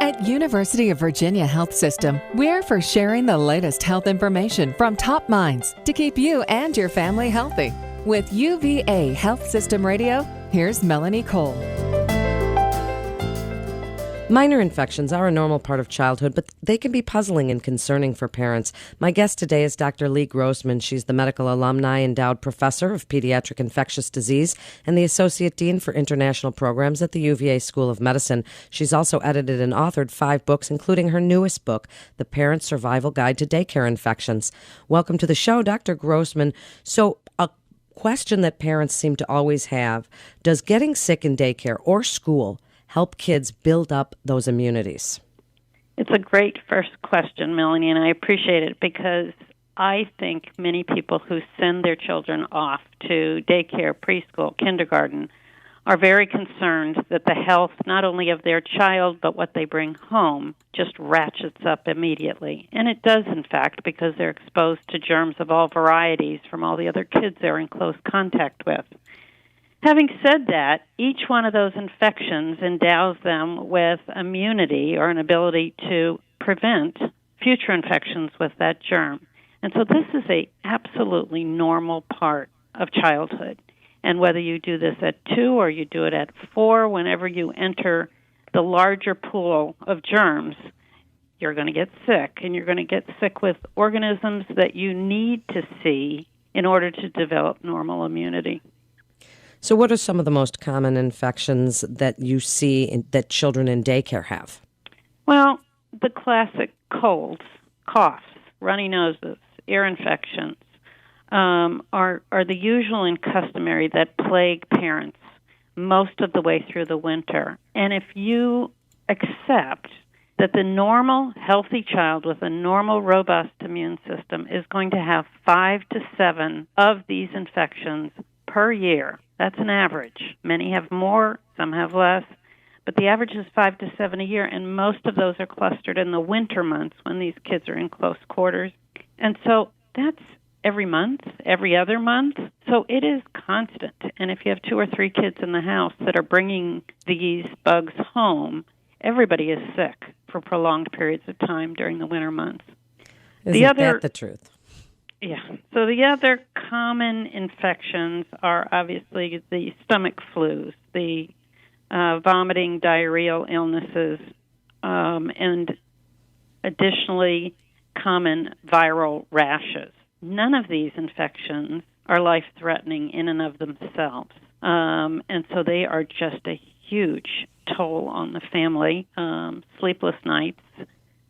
At University of Virginia Health System, we're for sharing the latest health information from top minds to keep you and your family healthy. With UVA Health System Radio, here's Melanie Cole. Minor infections are a normal part of childhood, but they can be puzzling and concerning for parents. My guest today is Dr. Leigh Grossman. She's the medical alumni endowed professor of pediatric infectious disease and the associate dean for international programs at the UVA School of Medicine. She's also edited and authored 5 books, including her newest book, The Parent Survival Guide to Daycare Infections. Welcome to the show, Dr. Grossman. So, a question that parents seem to always have, does getting sick in daycare or school help kids build up those immunities? It's a great first question, Melanie, and I appreciate it because I think many people who send their children off to daycare, preschool, kindergarten are very concerned that the health not only of their child but what they bring home just ratchets up immediately. And it does, in fact, because they're exposed to germs of all varieties from all the other kids they're in close contact with. Having said that, each one of those infections endows them with immunity or an ability to prevent future infections with that germ. And so this is a absolutely normal part of childhood. And whether you do this at 2 or you do it at 4, whenever you enter the larger pool of germs, you're going to get sick. And you're going to get sick with organisms that you need to see in order to develop normal immunity. So what are some of the most common infections that you see that children in daycare have? Well, the classic colds, coughs, runny noses, ear infections are the usual and customary that plague parents most of the way through the winter. And if you accept that the normal, healthy child with a normal, robust immune system is going to have 5 to 7 of these infections per year, that's an average. Many have more, some have less, but the average is 5 to 7 a year, and most of those are clustered in the winter months when these kids are in close quarters. And so that's every month, every other month. So it is constant. And if you have 2 or 3 kids in the house that are bringing these bugs home, everybody is sick for prolonged periods of time during the winter months. Isn't that the truth? Yeah. So the other common infections are obviously the stomach flus, the vomiting, diarrheal illnesses, and additionally common viral rashes. None of these infections are life-threatening in and of themselves, and so they are just a huge toll on the family. Sleepless nights.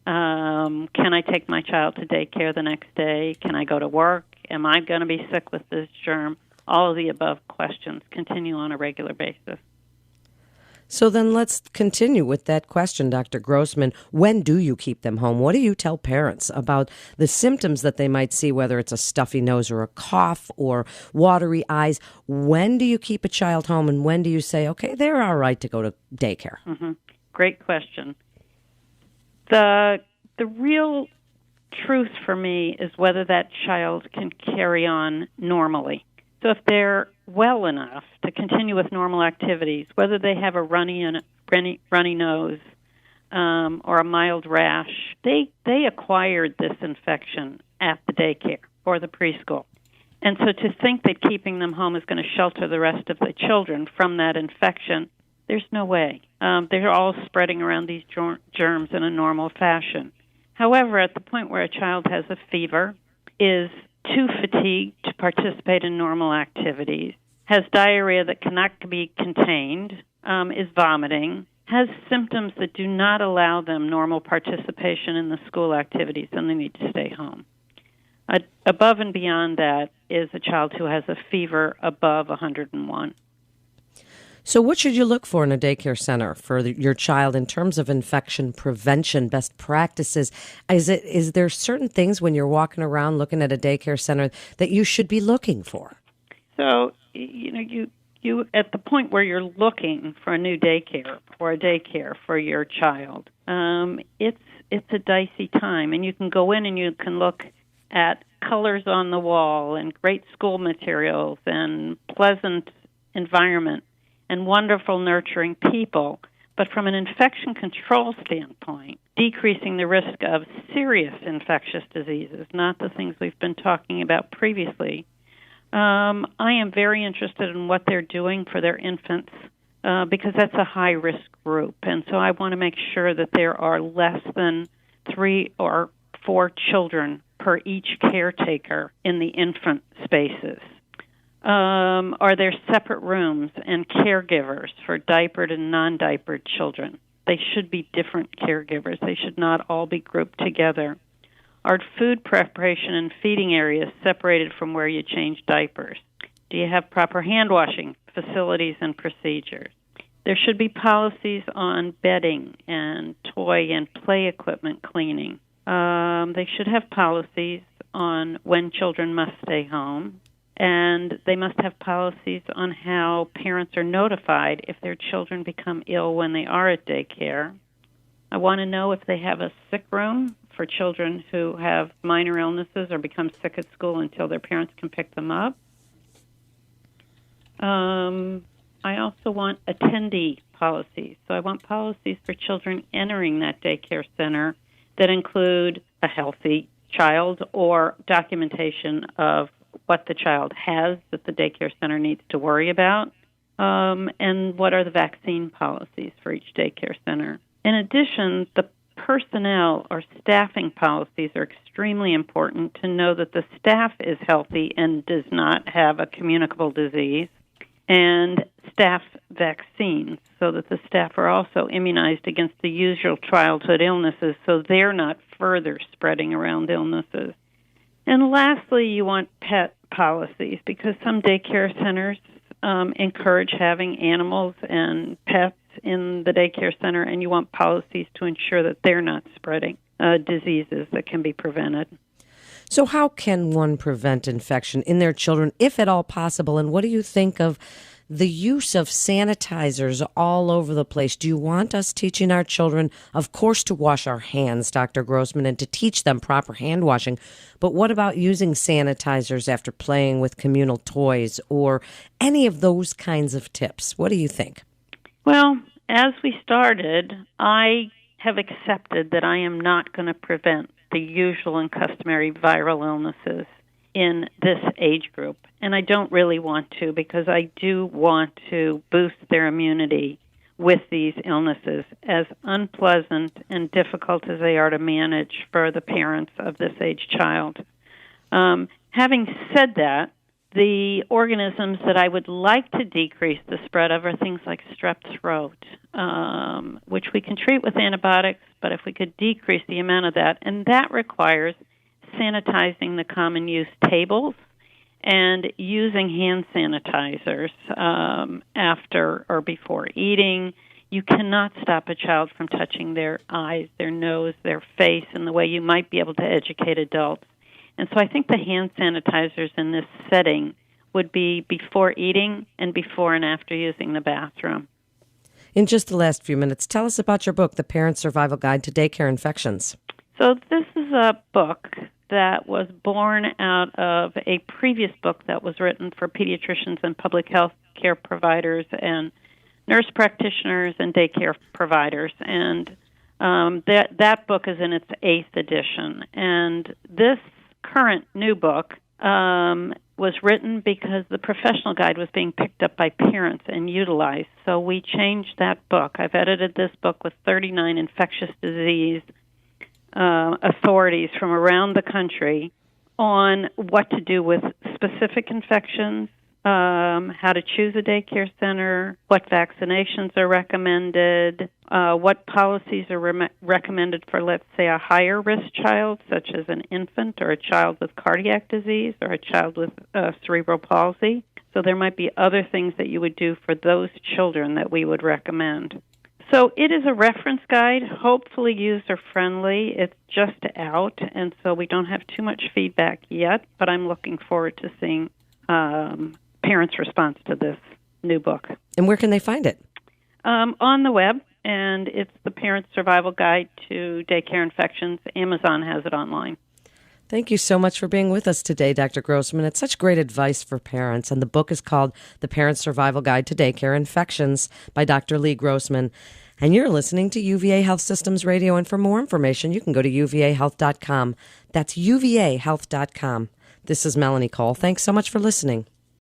Can I take my child to daycare the next day? Can I go to work? Am I going to be sick with this germ? All of the above questions continue on a regular basis. So then let's continue with that question, Dr. Grossman. When do you keep them home? What do you tell parents about the symptoms that they might see, whether it's a stuffy nose or a cough or watery eyes? When do you keep a child home, and when do you say, okay, they're all right to go to daycare? Mm-hmm. Great question. The real truth for me is whether that child can carry on normally. So if they're well enough to continue with normal activities, whether they have a runny nose or a mild rash, they acquired this infection at the daycare or the preschool. And so to think that keeping them home is going to shelter the rest of the children from that infection, there's no way. They're all spreading around these germs in a normal fashion. However, at the point where a child has a fever, is too fatigued to participate in normal activities, has diarrhea that cannot be contained, is vomiting, has symptoms that do not allow them normal participation in the school activities, then they need to stay home. Above and beyond that is a child who has a fever above 101. So what should you look for in a daycare center for your child in terms of infection prevention, best practices? Is there certain things when you're walking around looking at a daycare center that you should be looking for? So, you at the point where you're looking for a new daycare or a daycare for your child, it's a dicey time, and you can go in and you can look at colors on the wall and great school materials and pleasant environment and wonderful, nurturing people. But from an infection control standpoint, decreasing the risk of serious infectious diseases, not the things we've been talking about previously, I am very interested in what they're doing for their infants because that's a high-risk group. And so I want to make sure that there are less than 3 or 4 children per each caretaker in the infant spaces. Are there separate rooms and caregivers for diapered and non-diapered children? They should be different caregivers. They should not all be grouped together. Are food preparation and feeding areas separated from where you change diapers? Do you have proper hand washing facilities and procedures? There should be policies on bedding and toy and play equipment cleaning. They should have policies on when children must stay home, and they must have policies on how parents are notified if their children become ill when they are at daycare. I want to know if they have a sick room for children who have minor illnesses or become sick at school until their parents can pick them up. I also want attendee policies. So I want policies for children entering that daycare center that include a healthy child or documentation of what the child has that the daycare center needs to worry about, and what are the vaccine policies for each daycare center. In addition, the personnel or staffing policies are extremely important to know that the staff is healthy and does not have a communicable disease, and staff vaccines so that the staff are also immunized against the usual childhood illnesses so they're not further spreading around illnesses. And lastly, you want pet policies because some daycare centers encourage having animals and pets in the daycare center, and you want policies to ensure that they're not spreading diseases that can be prevented. So how can one prevent infection in their children, if at all possible? And what do you think of the use of sanitizers all over the place? Do you want us teaching our children, of course, to wash our hands, Dr. Grossman, and to teach them proper hand washing? But what about using sanitizers after playing with communal toys or any of those kinds of tips? What do you think? Well, as we started, I have accepted that I am not going to prevent the usual and customary viral illnesses in this age group. And I don't really want to because I do want to boost their immunity with these illnesses, as unpleasant and difficult as they are to manage for the parents of this age child. Having said that, the organisms that I would like to decrease the spread of are things like strep throat, which we can treat with antibiotics, but if we could decrease the amount of that, and that requires sanitizing the common use tables and using hand sanitizers after or before eating. You cannot stop a child from touching their eyes, their nose, their face in the way you might be able to educate adults. And so I think the hand sanitizers in this setting would be before eating and before and after using the bathroom. In just the last few minutes, tell us about your book, The Parent Survival Guide to Daycare Infections. So this is a book that was born out of a previous book that was written for pediatricians and public health care providers and nurse practitioners and daycare providers. And that book is in its 8th edition. And this current new book was written because the professional guide was being picked up by parents and utilized. So we changed that book. I've edited this book with 39 infectious disease authorities from around the country on what to do with specific infections, how to choose a daycare center, what vaccinations are recommended, what policies are recommended for, let's say, a higher risk child, such as an infant or a child with cardiac disease or a child with cerebral palsy. So there might be other things that you would do for those children that we would recommend. So it is a reference guide, hopefully user-friendly. It's just out, and so we don't have too much feedback yet, but I'm looking forward to seeing parents' response to this new book. And where can they find it? On the web, and it's the Parent Survival Guide to Daycare Infections. Amazon has it online. Thank you so much for being with us today, Dr. Grossman. It's such great advice for parents, and the book is called The Parent Survival Guide to Daycare Infections by Dr. Leigh Grossman. And you're listening to UVA Health Systems Radio, and for more information, you can go to uvahealth.com. That's uvahealth.com. This is Melanie Cole. Thanks so much for listening.